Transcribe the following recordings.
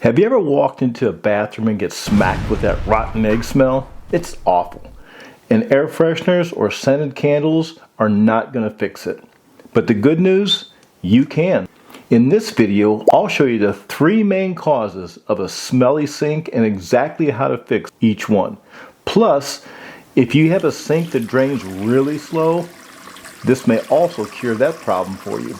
Have you ever walked into a bathroom and get smacked with that rotten egg smell? It's awful. And air fresheners or scented candles are not going to fix it. But the good news, you can. In this video, I'll show you the 3 main causes of a smelly sink and exactly how to fix each one. Plus, if you have a sink that drains really slow, this may also cure that problem for you.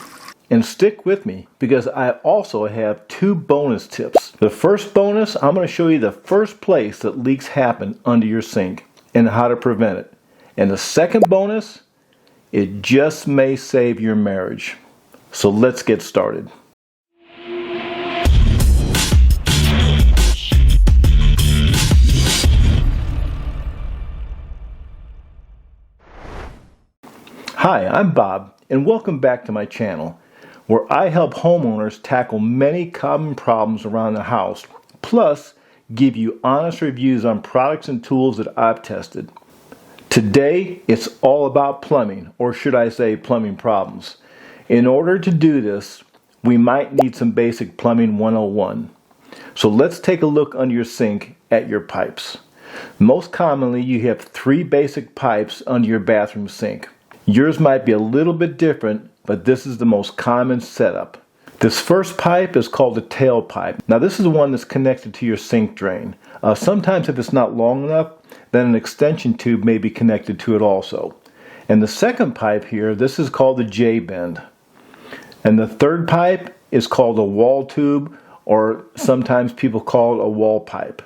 And stick with me because I also have 2 bonus tips. The first bonus, I'm going to show you the first place that leaks happen under your sink and how to prevent it. And the second bonus, it just may save your marriage. So let's get started. Hi, I'm Bob, and welcome back to my channel, where I help homeowners tackle many common problems around the house, plus give you honest reviews on products and tools that I've tested. Today, it's all about plumbing, or should I say plumbing problems. In order to do this, we might need some basic plumbing 101. So let's take a look under your sink at your pipes. Most commonly, you have 3 basic pipes under your bathroom sink. Yours might be a little bit different, but this is the most common setup. This first pipe is called the tailpipe. Now this is the one that's connected to your sink drain. Sometimes if it's not long enough, then an extension tube may be connected to it also. And the second pipe here, this is called the J-bend. And the third pipe is called a wall tube, or sometimes people call it a wall pipe.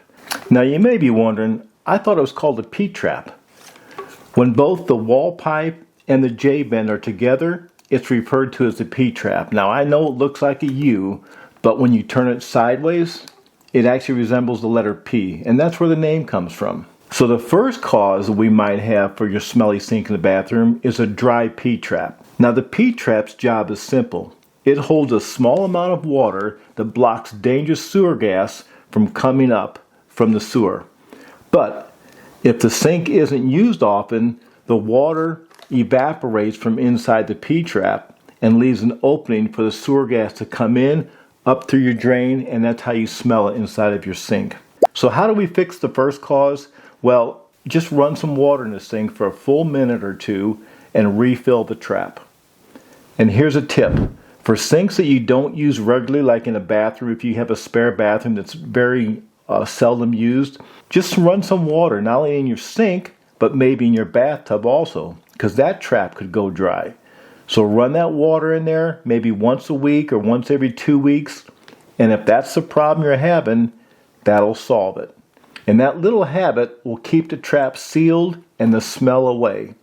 Now you may be wondering, I thought it was called a PTrap. When both the wall pipe and the J-bend are together, it's referred to as the PTrap. Now I know it looks like a U, but when you turn it sideways, it actually resembles the letter P, and that's where the name comes from. So the first cause we might have for your smelly sink in the bathroom is a dry PTrap. Now the PTrap's job is simple. It holds a small amount of water that blocks dangerous sewer gas from coming up from the sewer. But if the sink isn't used often, the water evaporates from inside the PTrap and leaves an opening for the sewer gas to come in, up through your drain, and that's how you smell it inside of your sink. So how do we fix the first cause? Well, just run some water in the sink for a full minute or 2 and refill the trap. And here's a tip. For sinks that you don't use regularly, like in a bathroom, if you have a spare bathroom that's very seldom used, just run some water, not only in your sink, but maybe in your bathtub also, because that trap could go dry. So run that water in there maybe once a week or once every 2 weeks, and if that's the problem you're having, that'll solve it. And that little habit will keep the trap sealed and the smell away.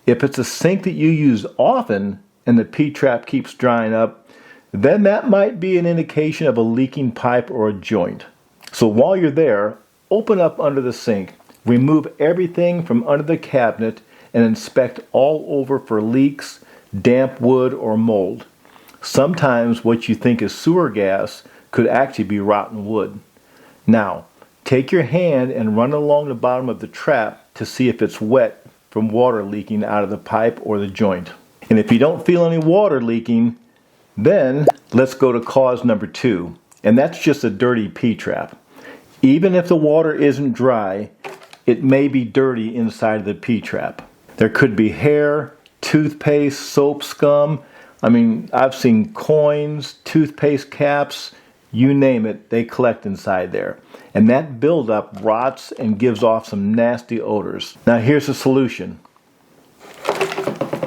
If it's a sink that you use often and the PTrap keeps drying up, then that might be an indication of a leaking pipe or a joint. So while you're there, open up under the sink, remove everything from under the cabinet, and inspect all over for leaks, damp wood, or mold. Sometimes what you think is sewer gas could actually be rotten wood. Now, take your hand and run along the bottom of the trap to see if it's wet from water leaking out of the pipe or the joint. And if you don't feel any water leaking, then let's go to cause number 2, and that's just a dirty PTrap. Even if the water isn't dry, it may be dirty inside of the PTrap. There could be hair, toothpaste, soap scum. I mean, I've seen coins, toothpaste caps, you name it, they collect inside there. And that buildup rots and gives off some nasty odors. Now here's the solution.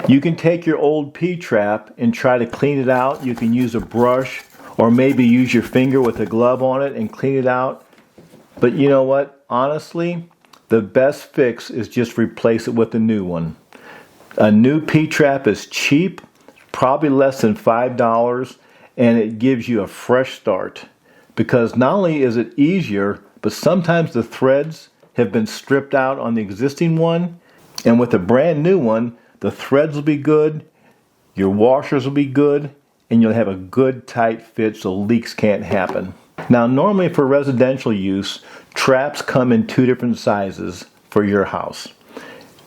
You can take your old PTrap and try to clean it out. You can use a brush or maybe use your finger with a glove on it and clean it out. But you know what? Honestly, the best fix is just replace it with a new one. A new PTrap is cheap, probably less than $5, and it gives you a fresh start. Because not only is it easier, but sometimes the threads have been stripped out on the existing one, and with a brand new one, the threads will be good, your washers will be good, and you'll have a good tight fit so leaks can't happen. Now normally for residential use, traps come in 2 different sizes for your house.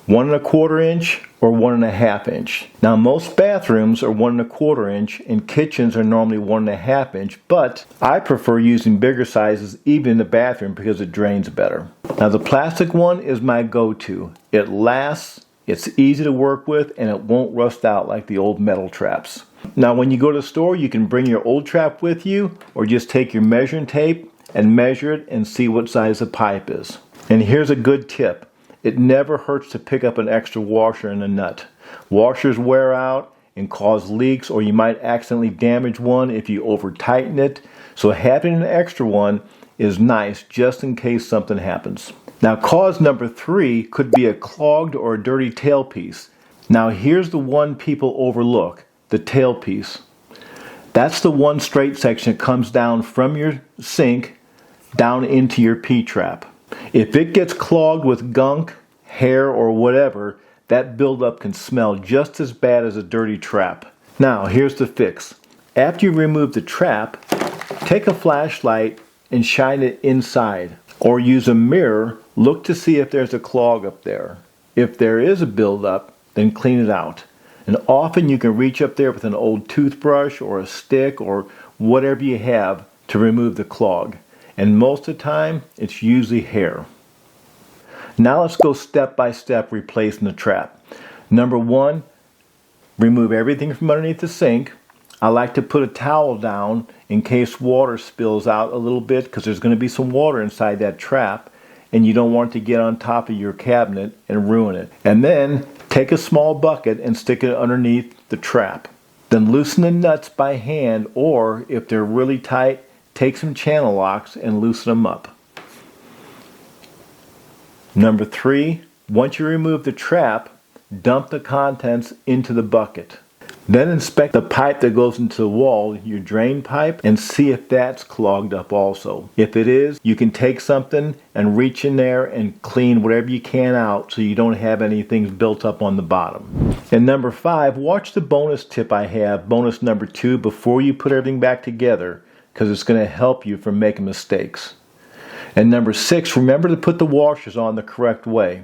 1¼ inch or 1½ inch. Now most bathrooms are 1¼ inch and kitchens are normally 1½ inch, but I prefer using bigger sizes even in the bathroom because it drains better. Now the plastic one is my go-to. It lasts, it's easy to work with, and it won't rust out like the old metal traps. Now when you go to the store, you can bring your old trap with you or just take your measuring tape and measure it and see what size the pipe is. And here's a good tip. It never hurts to pick up an extra washer and a nut. Washers wear out and cause leaks, or you might accidentally damage one if you over tighten it. So having an extra one is nice just in case something happens. Now cause number 3 could be a clogged or a dirty tailpiece. Now here's the one people overlook, the tailpiece. That's the one straight section that comes down from your sink down into your PTrap. If it gets clogged with gunk, hair, or whatever, that buildup can smell just as bad as a dirty trap. Now, here's the fix. After you remove the trap, take a flashlight and shine it inside. Or use a mirror, look to see if there's a clog up there. If there is a buildup, then clean it out. And often you can reach up there with an old toothbrush or a stick or whatever you have to remove the clog. And most of the time, it's usually hair. Now let's go step by step replacing the trap. Number 1, remove everything from underneath the sink. I like to put a towel down in case water spills out a little bit because there's going to be some water inside that trap and you don't want it to get on top of your cabinet and ruin it. And then take a small bucket and stick it underneath the trap. Then loosen the nuts by hand, or if they're really tight, take some channel locks and loosen them up. Number 3, once you remove the trap, dump the contents into the bucket. Then inspect the pipe that goes into the wall, your drain pipe, and see if that's clogged up also. If it is, you can take something and reach in there and clean whatever you can out so you don't have anything built up on the bottom. And number 5, watch the bonus tip I have, bonus number 2, before you put everything back together, because it's going to help you from making mistakes. And number 6, remember to put the washers on the correct way.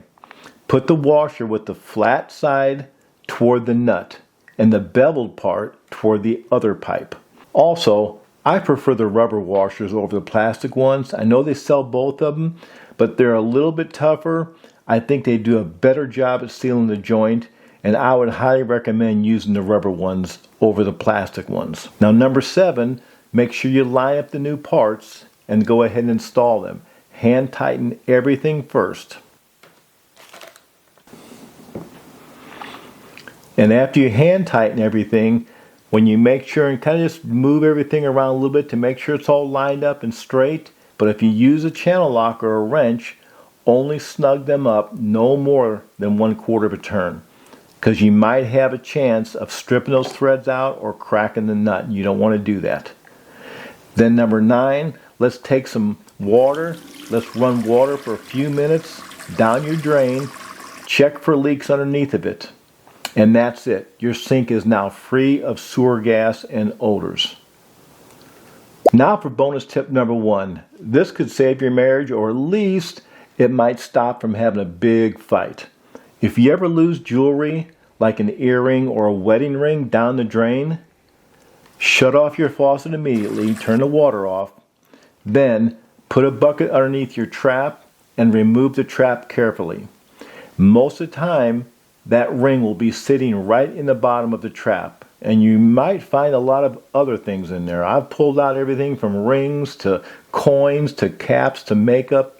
Put the washer with the flat side toward the nut and the beveled part toward the other pipe. Also, I prefer the rubber washers over the plastic ones. I know they sell both of them, but they're a little bit tougher. I think they do a better job at sealing the joint, and I would highly recommend using the rubber ones over the plastic ones. Now number 7, make sure you line up the new parts and go ahead and install them. Hand tighten everything first. And after you hand tighten everything, when you make sure and kind of just move everything around a little bit to make sure it's all lined up and straight, but if you use a channel lock or a wrench, only snug them up no more than 1/4 of a turn, because you might have a chance of stripping those threads out or cracking the nut. You don't want to do that. Then number 9, let's take some water. Let's run water for a few minutes down your drain. Check for leaks underneath of it. And that's it. Your sink is now free of sewer gas and odors. Now for bonus tip number 1. This could save your marriage, or at least it might stop from having a big fight. If you ever lose jewelry, like an earring or a wedding ring, down the drain, shut off your faucet immediately, turn the water off, then put a bucket underneath your trap and remove the trap carefully. Most of the time, that ring will be sitting right in the bottom of the trap, and you might find a lot of other things in there. I've pulled out everything from rings to coins to caps to makeup,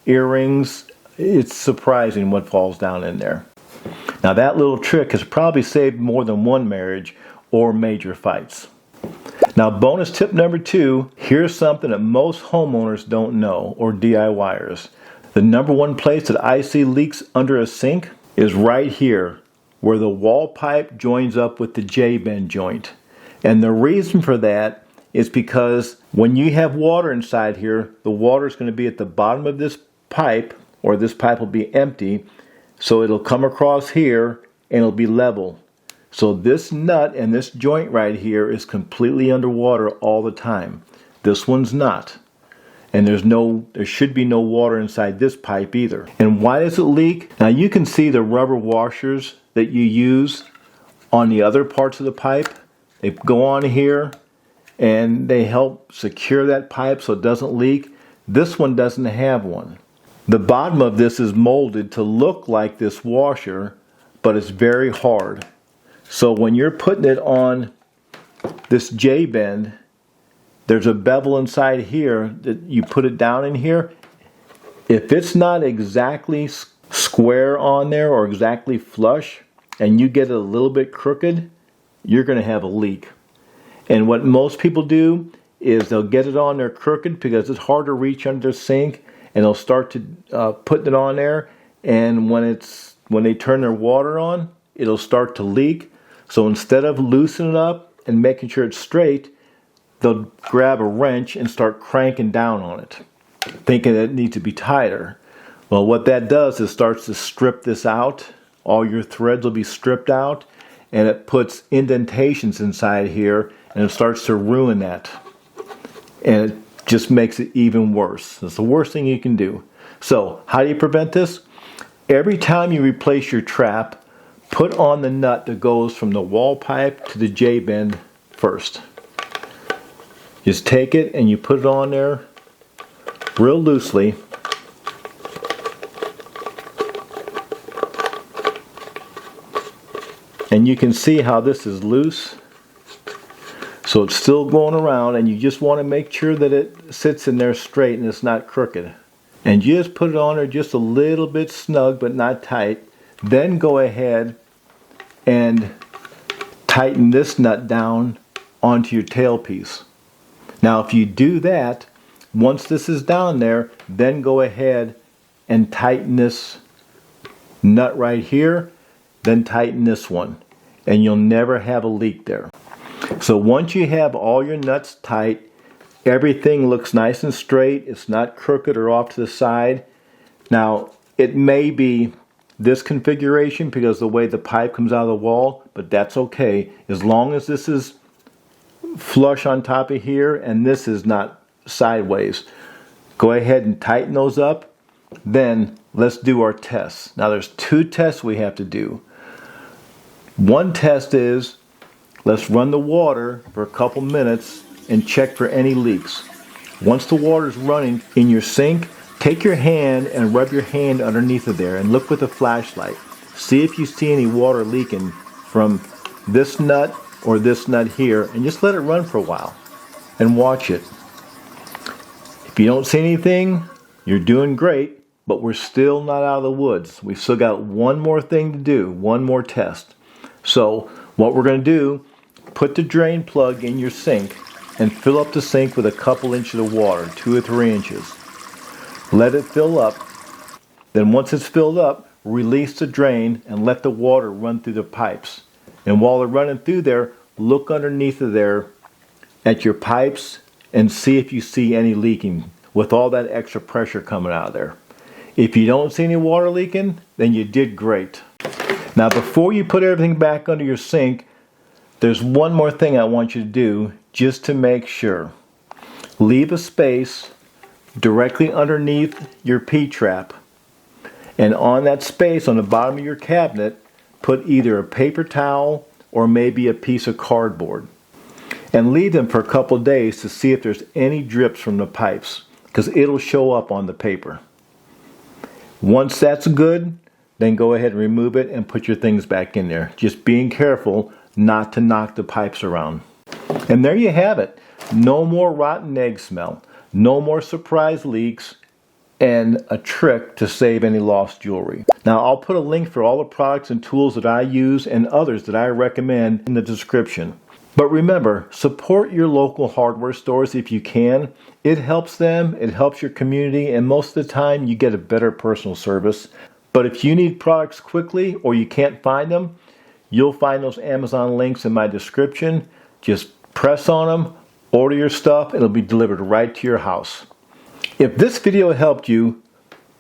earrings. It's surprising what falls down in there. Now that little trick has probably saved more than one marriage or major fights. Now bonus tip number 2, here's something that most homeowners don't know, or DIYers. The number 1 place that I see leaks under a sink is right here, where the wall pipe joins up with the J-bend joint. And the reason for that is because when you have water inside here, the water is going to be at the bottom of this pipe, or this pipe will be empty, so it'll come across here and it'll be level. So this nut and this joint right here is completely underwater all the time. This one's not. and there should be no water inside this pipe either. And why does it leak? Now you can see the rubber washers that you use on the other parts of the pipe. They go on here and they help secure that pipe so it doesn't leak. This one doesn't have one. The bottom of this is molded to look like this washer, but it's very hard. So when you're putting it on this J-bend, there's a bevel inside here that you put it down in here. If it's not exactly square on there or exactly flush, and you get it a little bit crooked, you're going to have a leak. And what most people do is they'll get it on there crooked because it's hard to reach under the sink, and they'll start to putting it on there, and when they turn their water on, it'll start to leak. So instead of loosening it up and making sure it's straight, they'll grab a wrench and start cranking down on it, thinking that it needs to be tighter. Well, what that does is starts to strip this out. All your threads will be stripped out, and it puts indentations inside here, and it starts to ruin that. And it just makes it even worse. It's the worst thing you can do. So, how do you prevent this? Every time you replace your trap, put on the nut that goes from the wall pipe to the J-bend first. Just take it and you put it on there real loosely. And you can see how this is loose. So it's still going around, and you just want to make sure that it sits in there straight and it's not crooked. And you just put it on there just a little bit snug but not tight. Then go ahead and tighten this nut down onto your tailpiece. Now if you do that, once this is down there, then go ahead and tighten this nut right here, then tighten this one, and you'll never have a leak there. So once you have all your nuts tight, everything looks nice and straight, it's not crooked or off to the side. Now it may be this configuration because the way the pipe comes out of the wall, but that's okay as long as this is flush on top of here and this is not sideways. Go ahead and tighten those up. Then let's do our tests. Now there's two tests we have to do. One test is let's run the water for a couple minutes and check for any leaks. Once the water is running in your sink, take your hand and rub your hand underneath of there and look with a flashlight. See if you see any water leaking from this nut or this nut here, and just let it run for a while and watch it. If you don't see anything, you're doing great, but we're still not out of the woods. We've still got one more thing to do, one more test. So what we're going to do, put the drain plug in your sink and fill up the sink with a couple inches of water, 2 or 3 inches. Let it fill up. Then once it's filled up, release the drain and let the water run through the pipes. And while they're running through there, look underneath of there at your pipes and see if you see any leaking with all that extra pressure coming out of there. If you don't see any water leaking, then you did great. Now before you put everything back under your sink, there's one more thing I want you to do just to make sure. Leave a space directly underneath your PTrap, and on that space on the bottom of your cabinet, put either a paper towel or maybe a piece of cardboard. And leave them for a couple of days to see if there's any drips from the pipes, because it'll show up on the paper. Once that's good, then go ahead and remove it and put your things back in there. Just being careful not to knock the pipes around. And there you have it. No more rotten egg smell. No more surprise leaks, and a trick to save any lost jewelry. Now I'll put a link for all the products and tools that I use and others that I recommend in the description. But remember, support your local hardware stores if you can. It helps them, it helps your community, and most of the time you get a better personal service. But if you need products quickly or you can't find them, you'll find those Amazon links in my description. Just press on them, order your stuff, and it'll be delivered right to your house. If this video helped you,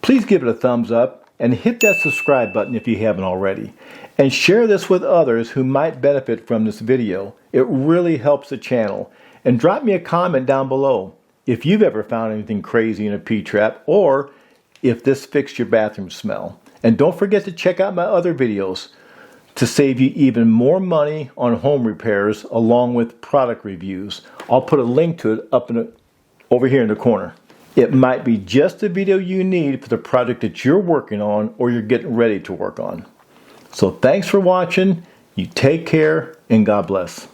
please give it a thumbs up and hit that subscribe button if you haven't already. And share this with others who might benefit from this video. It really helps the channel. And drop me a comment down below. if you've ever found anything crazy in a PTrap or if this fixed your bathroom smell. And don't forget to check out my other videos to save you even more money on home repairs along with product reviews. I'll put a link to it over here in the corner. It might be just the video you need for the project that you're working on or you're getting ready to work on. So thanks for watching. You take care and God bless.